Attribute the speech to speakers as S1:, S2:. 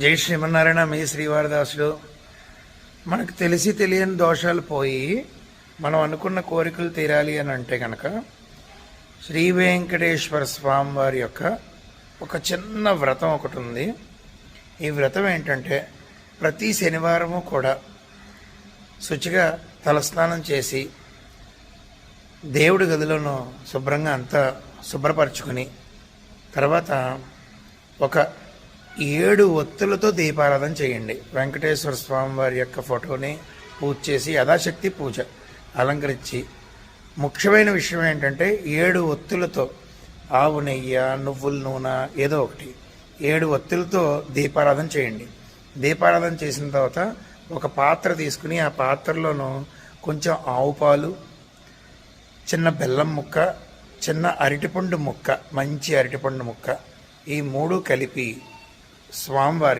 S1: జై శ్రీమన్నారాయణ. మీ శ్రీవారదాసుడు. మనకు తెలిసి తెలియని దోషాలు పోయి మనం అనుకున్న కోరికలు తీరాలి అని అంటే కనుక శ్రీ వెంకటేశ్వర స్వామి వారి యొక్క ఒక చిన్న వ్రతం ఒకటి ఉంది. ఈ వ్రతం ఏంటంటే ప్రతి శనివారము కూడా శుచిగా తలస్నానం చేసి దేవుడి గదిలోనూ శుభ్రంగా అంతా శుభ్రపరచుకుని తర్వాత ఒక 7 ఒత్తులతో దీపారాధన చేయండి. వెంకటేశ్వర స్వామి వారి యొక్క ఫోటోని పూజ చేసి యథాశక్తి పూజ అలంకరించి, ముఖ్యమైన విషయం ఏంటంటే 7 ఒత్తులతో ఆవు నెయ్యి, నువ్వుల నూనె ఏదో ఒకటి 7 ఒత్తులతో దీపారాధన చేయండి. దీపారాధన చేసిన తర్వాత ఒక పాత్ర తీసుకుని ఆ పాత్రలోనూ కొంచెం ఆవు పాలు, చిన్న బెల్లం ముక్క, చిన్న అరటిపండు ముక్క, మంచి అరటిపండు ముక్క, ఈ 3 కలిపి స్వామివారి